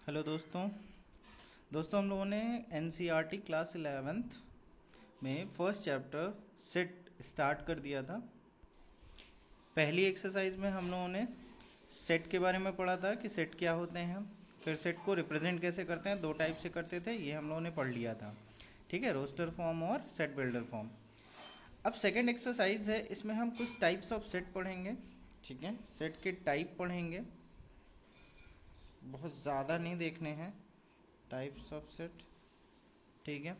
Hello दोस्तों हम लोगों ने एनसीईआरटी क्लास 11th में फर्स्ट चैप्टर सेट स्टार्ट कर दिया था। पहली एक्सरसाइज में हम लोगों ने सेट के बारे में पढ़ा था कि सेट क्या होते हैं, फिर सेट को रिप्रेजेंट कैसे करते हैं, दो टाइप से करते थे, ये हम लोगों ने पढ़ लिया था। ठीक है, रोस्टर फॉर्म और सेट बिल्डर फॉर्म। अब सेकेंड एक्सरसाइज है, इसमें हम कुछ टाइप्स ऑफ सेट पढ़ेंगे। ठीक है, सेट के टाइप पढ़ेंगे, बहुत ज़्यादा नहीं देखने हैं, टाइप्स ऑफ सेट। ठीक है,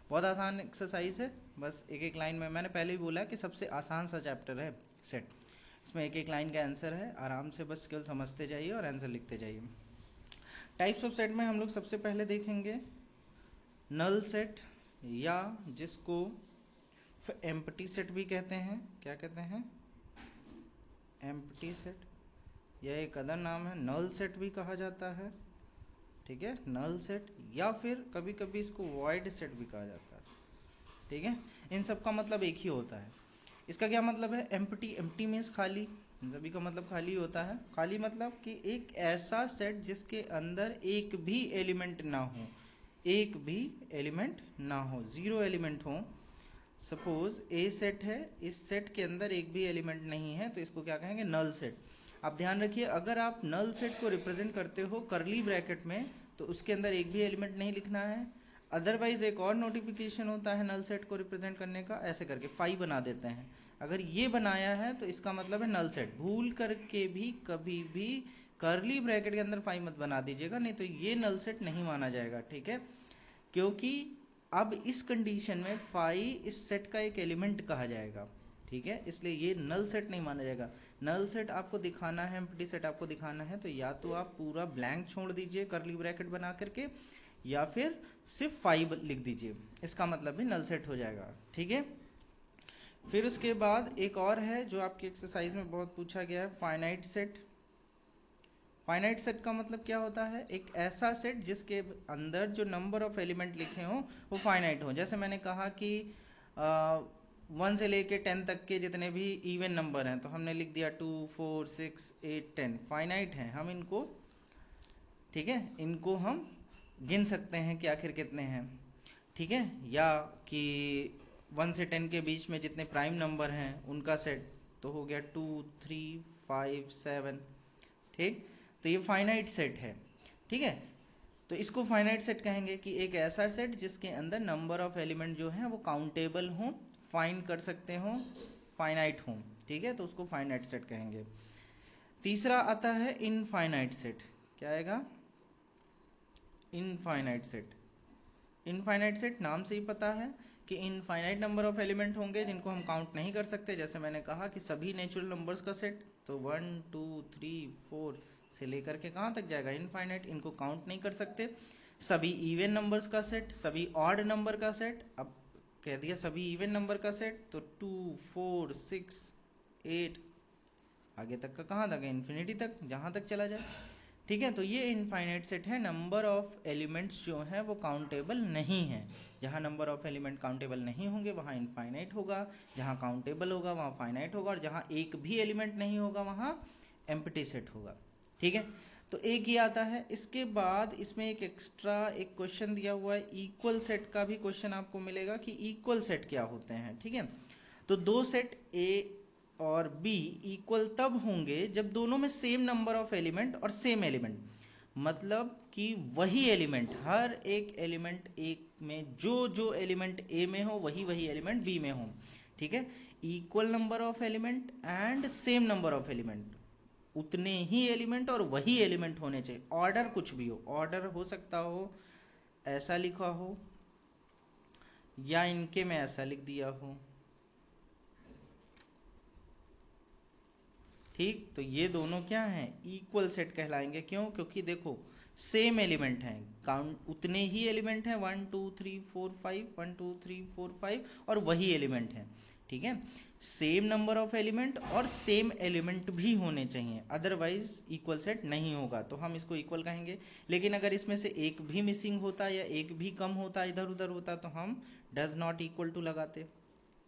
बहुत आसान एक्सरसाइज है, बस एक एक लाइन में, मैंने पहले ही बोला कि सबसे आसान सा चैप्टर है सेट। इसमें एक एक लाइन का आंसर है, आराम से बस केवल समझते जाइए और आंसर लिखते जाइए। टाइप्स ऑफ सेट में हम लोग सबसे पहले देखेंगे नल सेट, या जिसको एम्प्टी सेट भी कहते हैं। क्या कहते हैं? Empty set. यह एक अदर नाम है, नल सेट भी कहा जाता है। ठीक है, नल सेट, या फिर कभी कभी इसको वॉइड सेट भी कहा जाता है। ठीक है, इन सब का मतलब एक ही होता है। इसका क्या मतलब है? एम्प्टी, एम्प्टी मीन्स खाली, सभी का मतलब खाली होता है। खाली मतलब कि एक ऐसा सेट जिसके अंदर एक भी एलिमेंट ना हो, एक भी एलिमेंट ना हो, जीरो एलिमेंट हो। सपोज ए सेट है, इस सेट के अंदर एक भी एलिमेंट नहीं है, तो इसको क्या कहेंगे? Null set. आप ध्यान रखिए, अगर आप नल सेट को रिप्रेजेंट करते हो करली ब्रैकेट में, तो उसके अंदर एक भी एलिमेंट नहीं लिखना है। अदरवाइज एक और नोटिफिकेशन होता है नल सेट को रिप्रेजेंट करने का, ऐसे करके फाइव बना देते हैं। अगर ये बनाया है तो इसका मतलब है नल सेट। भूल करके भी कभी भी करली ब्रैकेट के अंदर फाइव मत बना दीजिएगा, नहीं तो ये नल सेट नहीं माना जाएगा। ठीक है, क्योंकि अब इस कंडीशन में फाइव इस सेट का एक एलिमेंट कहा जाएगा। ठीक है, इसलिए ये नल सेट नहीं माना जाएगा। नल सेट आपको दिखाना है, एम्प्टी सेट आपको दिखाना है, तो या तो आप पूरा ब्लैंक छोड़ दीजिए करली ब्रैकेट बना करके, या फिर सिर्फ फाइव लिख दीजिए, इसका मतलब भी नल सेट हो जाएगा। ठीक है, फिर उसके बाद एक और है जो आपकी एक्सरसाइज में बहुत पूछा गया है, फाइनाइट सेट। फाइनाइट सेट का मतलब क्या होता है? एक ऐसा सेट जिसके अंदर जो नंबर ऑफ एलिमेंट लिखे हों वो फाइनाइट हो। जैसे मैंने कहा कि 1 से लेके 10 तक के जितने भी इवन नंबर हैं, तो हमने लिख दिया 2 4 6 8 10, फाइनाइट हैं हम इनको। ठीक है, इनको हम गिन सकते हैं कि आखिर कितने हैं। ठीक है, या कि 1 से 10 के बीच में जितने प्राइम नंबर हैं उनका सेट, तो हो गया 2 3 5 7। ठीक, तो ये फाइनाइट सेट है। ठीक है, तो इसको फाइनाइट सेट कहेंगे कि एक ऐसा सेट जिसके अंदर नंबर ऑफ एलिमेंट जो हैं वो काउंटेबल हों, फाइंड कर सकते हों, फाइनाइट हों। ठीक है, तो उसको फाइनाइट सेट कहेंगे। तीसरा आता है इनफाइनाइट सेट। क्या आएगा? Infinite set. इनफाइनाइट सेट नाम से ही पता है कि इनफाइनाइट नंबर ऑफ एलिमेंट होंगे जिनको हम काउंट नहीं कर सकते। जैसे मैंने कहा कि सभी नेचुरल नंबर्स का सेट, तो 1 2 3 4 से लेकर के कहाँ तक जाएगा? इनफाइनाइट, इनको काउंट नहीं कर सकते। सभी इवन नंबर्स का सेट, सभी ऑड नंबर का सेट, अब कह दिया सभी इवन नंबर का सेट, तो 2 4 6 8, आगे तक का कहाँ तक है? इन्फिनिटी तक, जहाँ तक चला जाए। ठीक है, तो ये इनफाइनाइट सेट है। नंबर ऑफ एलिमेंट्स जो हैं वो काउंटेबल नहीं है। जहाँ नंबर ऑफ एलिमेंट काउंटेबल नहीं होंगे वहाँ इनफाइनाइट होगा, जहाँ काउंटेबल होगा वहाँ फाइनाइट होगा, और जहाँ एक भी एलिमेंट नहीं होगा वहाँ एम्प्टी सेट होगा। ठीक है, तो एक ये आता है। इसके बाद इसमें एक एक्स्ट्रा एक क्वेश्चन दिया हुआ है, इक्वल सेट का भी क्वेश्चन आपको मिलेगा कि इक्वल सेट क्या होते हैं। ठीक है, तो दो सेट ए और बी इक्वल तब होंगे जब दोनों में सेम नंबर ऑफ एलिमेंट और सेम एलिमेंट, मतलब कि वही एलिमेंट, हर एक एलिमेंट एक में जो जो एलिमेंट ए में हो वही वही एलिमेंट बी में हो। ठीक है, equal number of element and same number of element, उतने ही एलिमेंट और वही एलिमेंट होने चाहिए। ऑर्डर कुछ भी हो, ऑर्डर हो सकता हो ऐसा लिखा हो, या इनके में ऐसा लिख दिया हो। ठीक, तो ये दोनों क्या हैं? इक्वल सेट कहलाएंगे। क्यों? क्योंकि देखो सेम एलिमेंट हैं, काउंट उतने ही एलिमेंट हैं, 1 2 3 4 5, 1 2 3 4 5, और वही एलिमेंट हैं। ठीक है, सेम नंबर ऑफ एलिमेंट और सेम एलिमेंट भी होने चाहिए, अदरवाइज इक्वल सेट नहीं होगा, तो हम इसको इक्वल कहेंगे। लेकिन अगर इसमें से एक भी मिसिंग होता या एक भी कम होता, इधर उधर होता, तो हम डज नॉट इक्वल टू लगाते।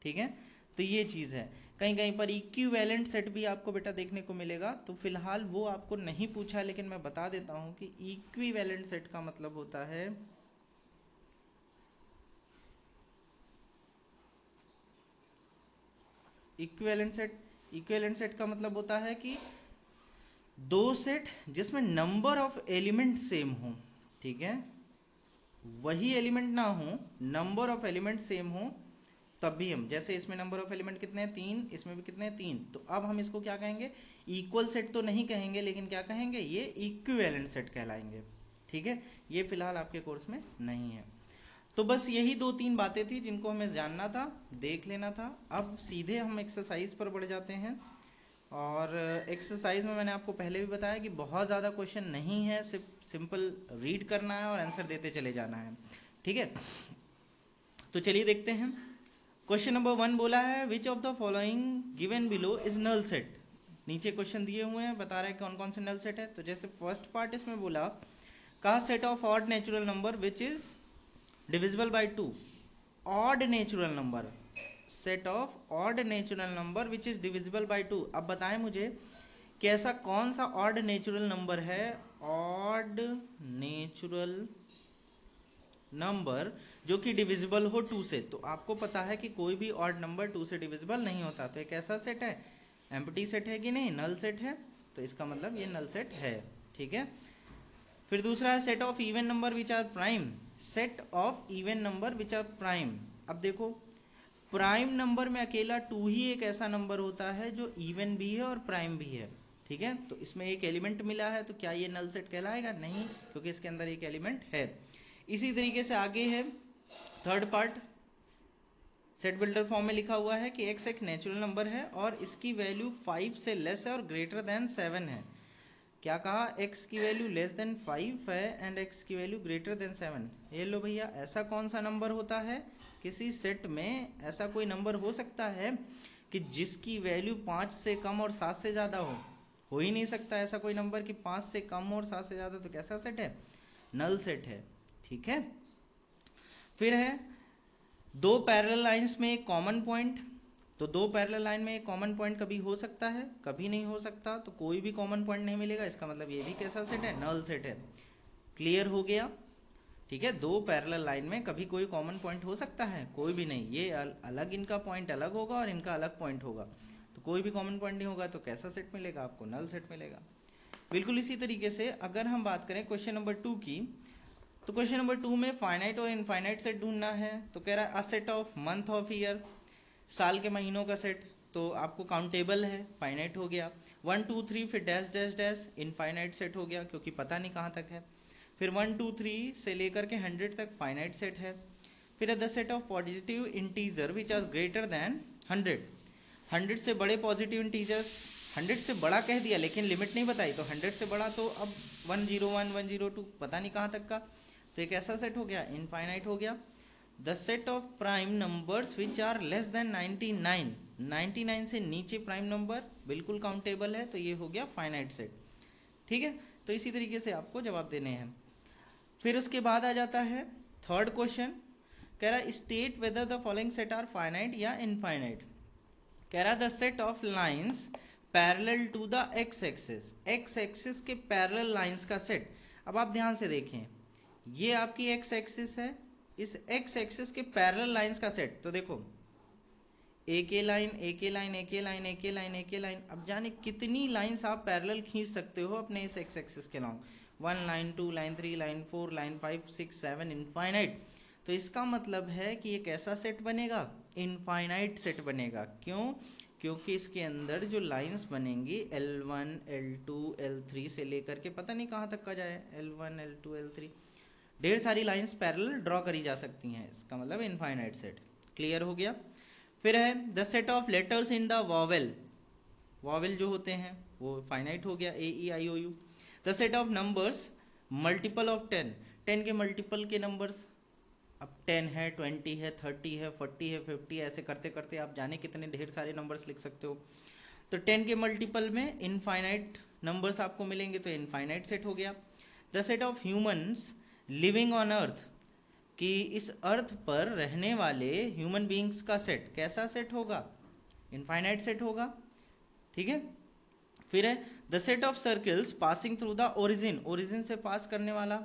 ठीक है, तो ये चीज़ है। कहीं कहीं पर इक्विवेलेंट सेट भी आपको बेटा देखने को मिलेगा, तो फिलहाल वो आपको नहीं पूछा, लेकिन मैं बता देता हूँ कि इक्विवेलेंट सेट का मतलब होता है इक्विवेलेंट सेट का मतलब होता है कि दो सेट जिसमें नंबर ऑफ एलिमेंट सेम हो, ठीक है, वही एलिमेंट ना हो, नंबर ऑफ एलिमेंट सेम हो, तब भी हम, जैसे इसमें नंबर ऑफ एलिमेंट कितने हैं 3, इसमें भी कितने हैं 3, तो अब हम इसको क्या कहेंगे, इक्वल सेट तो नहीं कहेंगे, लेकिन क्या कहेंगे, ये इक्विवेलेंट सेट कहलाएंगे। ठीक है, ये फिलहाल आपके कोर्स में नहीं है। तो बस यही 2-3 बातें थी जिनको हमें जानना था, देख लेना था। अब सीधे हम एक्सरसाइज पर बढ़ जाते हैं। और एक्सरसाइज में मैंने आपको पहले भी बताया कि बहुत ज़्यादा क्वेश्चन नहीं है, सिर्फ सिंपल रीड करना है और आंसर देते चले जाना है। ठीक है, तो चलिए देखते हैं। क्वेश्चन नंबर 1 बोला है which of the following given below is null set. नीचे क्वेश्चन दिए हुए हैं, बता रहे हैं कौन कौन से नल सेट है। तो जैसे फर्स्ट पार्ट इसमें बोला, कहा set of odd natural number which is divisible by 2। Odd natural number, set of odd natural number which is divisible by 2। अब बताएं मुझे कि ऐसा कौन सा ऑड नेचुरल नंबर है, ऑड नेचुरल नंबर जो कि डिविजिबल हो 2 से। तो आपको पता है कि कोई भी ऑड नंबर 2 से डिविजिबल नहीं होता। तो एक ऐसा सेट है, एम्प्टी सेट है कि नहीं, नल सेट है, तो इसका मतलब ये नल सेट है। ठीक है, फिर दूसरा है set of even number which are prime. Set of even number which are prime. अब देखो, प्राइम नंबर में अकेला 2 ही एक ऐसा नंबर होता है जो इवन भी है और प्राइम भी है। ठीक है, तो इसमें एक एलिमेंट मिला है, तो क्या ये नल सेट कहलाएगा? नहीं, क्योंकि इसके अंदर एक एलिमेंट है। इसी तरीके से आगे है third part, set builder form में लिखा हुआ है कि x एक नेचुरल नंबर है और इसकी वैल्यू 5 से लेस है और ग्रेटर देन 7 है। क्या कहा, x की वैल्यू लेस देन 5 है एंड x की वैल्यू ग्रेटर देन 7। ये लो भैया, ऐसा कौन सा नंबर होता है, किसी सेट में ऐसा कोई नंबर हो सकता है कि जिसकी वैल्यू 5 से कम और 7 से ज़्यादा हो ही नहीं सकता ऐसा कोई नंबर कि 5 से कम और 7 से ज़्यादा। तो कैसा सेट है, नल सेट है। ठीक है, फिर है दो पैरेलल लाइंस में एक कॉमन पॉइंट। तो दो पैरेलल लाइन में एक कॉमन पॉइंट कभी हो सकता है, कभी नहीं हो सकता, तो कोई भी कॉमन पॉइंट नहीं मिलेगा, इसका मतलब ये भी कैसा सेट है, नल सेट है। क्लियर हो गया? ठीक है, दो पैरेलल लाइन में कभी कोई कॉमन पॉइंट हो सकता है, कोई भी नहीं, ये अलग, इनका पॉइंट अलग होगा और इनका अलग पॉइंट होगा, तो कोई भी कॉमन पॉइंट नहीं होगा, तो कैसा सेट मिलेगा आपको, नल सेट मिलेगा। बिल्कुल इसी तरीके से अगर हम बात करें क्वेश्चन नंबर 2 की, तो क्वेश्चन नंबर 2 में फाइनाइट और इनफाइनाइट सेट ढूंढना है। तो कह रहा है a set of month of year, साल के महीनों का सेट, तो आपको काउंटेबल है, फाइनाइट हो गया। 1 2 3 फिर dash dash dash, infinite set हो गया क्योंकि पता नहीं कहाँ तक है। फिर 1 2 3 से लेकर के 100 तक फाइनाइट सेट है। फिर the set of positive integer which are greater than 100। 100 से बड़े पॉजिटिव इंटीजर्स, 100 से बड़ा कह दिया लेकिन लिमिट नहीं बताई, तो 100 से बड़ा तो अब 101 102 पता नहीं कहाँ तक का, तो एक ऐसा सेट हो गया, इनफाइनाइट हो गया। The set of prime numbers which are less than 99, 99 से नीचे प्राइम नंबर बिल्कुल काउंटेबल है, तो ये हो गया फाइनाइट सेट। ठीक है, तो इसी तरीके से आपको जवाब देने हैं। फिर उसके बाद आ जाता है थर्ड क्वेश्चन, कह रहा state whether the following set are finite या इनफाइनाइट। कह रहा the set of lines parallel to the x axis, x axis के पैरेलल लाइंस का सेट। अब आप ध्यान से देखें, ये आपकी एक्स एक्सिस है, इस एक्स एक्सिस के पैरेलल लाइंस का सेट। तो देखो एक ए लाइन, एक ए लाइन, एक ए लाइन, एक ए लाइन, एक ए लाइन, अब जाने कितनी लाइंस आप पैरेलल खींच सकते हो अपने इस एक्स एक्सिस के long, 1 line, 2 line, 3 line, 4 line, 5 6 7, infinite. तो इसका मतलब है कि ये कैसा सेट बनेगा, इनफाइनाइट सेट बनेगा। क्यों? क्योंकि इसके अंदर जो लाइंस बनेंगी L1 L2 L3 से लेकर के पता नहीं कहाँ तक का जाए, L1 L2 L3, ढेर सारी लाइंस पैरेलल ड्रॉ करी जा सकती हैं, इसका मतलब इनफाइनाइट सेट। क्लियर हो गया? फिर है the set of letters in the vowel, vowel जो होते हैं वो फाइनाइट हो गया, AEIOU। The set of numbers multiple of 10, 10 के मल्टीपल के नंबर्स, अब 10 है, 20 है, 30 है, 40 है, 50, ऐसे करते करते आप जाने कितने ढेर सारे नंबर्स लिख सकते हो। तो 10 के मल्टीपल में इनफाइनाइट नंबर्स आपको मिलेंगे, तो इनफाइनाइट सेट हो गया। The set of humans living on earth, कि इस अर्थ पर रहने वाले ह्यूमन बीइंग्स का सेट, कैसा सेट होगा, इनफाइनाइट सेट होगा, ठीक है। फिर है the set of circles passing through the origin, origin से पास करने वाला,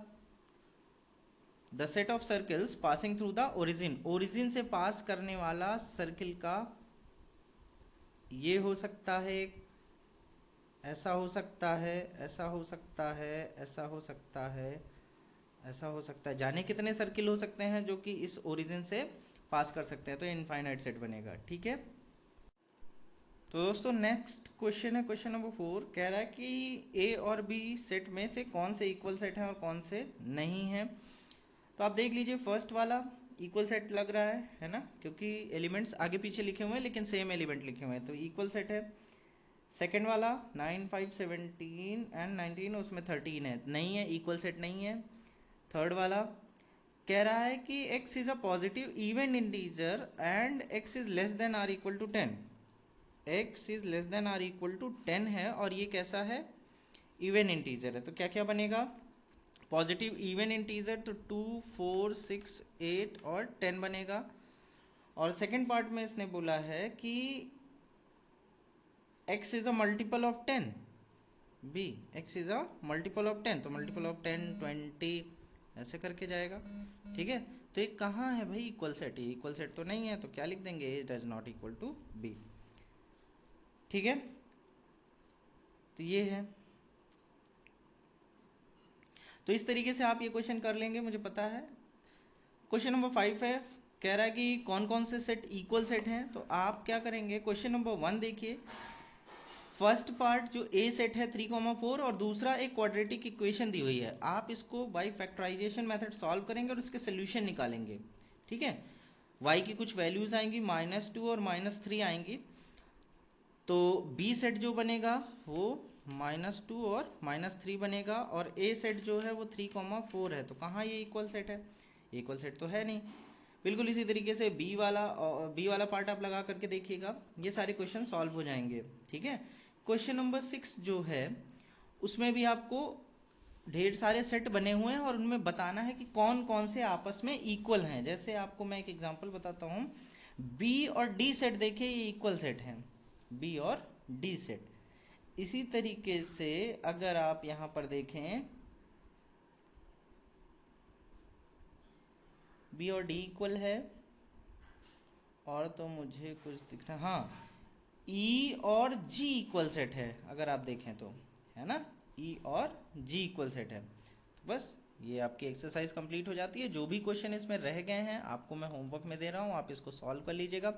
the set of circles passing through the origin, origin से पास करने वाला सर्किल का ये हो सकता है, ऐसा हो सकता है, ऐसा हो सकता है, ऐसा हो सकता है, ऐसा हो सकता है, जाने कितने सर्किल हो सकते हैं जो कि इस ओरिजिन से पास कर सकते हैं, तो इनफाइनाइट सेट बनेगा, ठीक है। तो दोस्तों नेक्स्ट क्वेश्चन है क्वेश्चन नंबर 4, कह रहा है कि ए और बी सेट में से कौन से इक्वल सेट हैं और कौन से नहीं है। तो आप देख लीजिए, फर्स्ट वाला इक्वल सेट लग रहा है ना, क्योंकि एलिमेंट्स आगे पीछे लिखे हुए हैं लेकिन सेम एलिमेंट लिखे हुए हैं, तो इक्वल सेट है। सेकेंड वाला 9, 5, 17 एंड 19, उसमें 13 है, नहीं है, इक्वल सेट नहीं है। थर्ड वाला कह रहा है कि x is a positive even integer and x is less than or equal to 10, x is less than or equal to 10 है और ये कैसा है, इवन इंटीजर है। तो क्या क्या बनेगा, पॉजिटिव इवन इंटीजर तो 2, 4, 6, 8 और 10 बनेगा। और सेकेंड पार्ट में इसने बोला है कि x is a multiple of 10, b x is a multiple of 10, तो मल्टीपल ऑफ 10, 20 ऐसे करके जाएगा, ठीक है। तो ये कहाँ है भाई इक्वल सेट, ये इक्वल सेट तो नहीं है, तो क्या लिख देंगे, a does not equal to b, ठीक है। तो ये है, तो इस तरीके से आप ये क्वेश्चन कर लेंगे, मुझे पता है। क्वेश्चन नंबर 5 है, कह रहा है कि कौन कौन से सेट इक्वल सेट हैं। तो आप क्या करेंगे, क्वेश्चन नंबर 1 देखिए, फर्स्ट पार्ट जो ए सेट है 3,4 और दूसरा एक क्वाड्रेटिक इक्वेशन दी हुई है, आप इसको बाय फैक्टराइजेशन मेथड सॉल्व करेंगे और उसके सोल्यूशन निकालेंगे, ठीक है। y की कुछ वैल्यूज आएंगी, -2 और -3 आएंगी, तो बी सेट जो बनेगा वो -2 और -3 बनेगा, और ए सेट जो है वो 3,4 है, तो कहाँ ये इक्वल सेट है, इक्वल सेट तो है नहीं। बिल्कुल इसी तरीके से बी वाला पार्ट आप लगा करके देखिएगा, ये सारे क्वेश्चन सॉल्व हो जाएंगे, ठीक है। क्वेश्चन नंबर 6 जो है उसमें भी आपको ढेर सारे सेट बने हुए हैं और उनमें बताना है कि कौन कौन से आपस में इक्वल हैं। जैसे आपको मैं एक एग्जांपल बताता हूँ, बी और डी सेट देखिए, ये इक्वल सेट हैं, बी और डी सेट। इसी तरीके से अगर आप यहाँ पर देखें, बी और डी इक्वल है, और तो मुझे कुछ दिख रहा, हाँ, ई और जी इक्वल सेट है, अगर आप देखें तो, है ना, ई और जी इक्वल सेट है। तो बस ये आपकी एक्सरसाइज कंप्लीट हो जाती है। जो भी क्वेश्चन इसमें रह गए हैं आपको मैं होमवर्क में दे रहा हूँ, आप इसको सॉल्व कर लीजिएगा।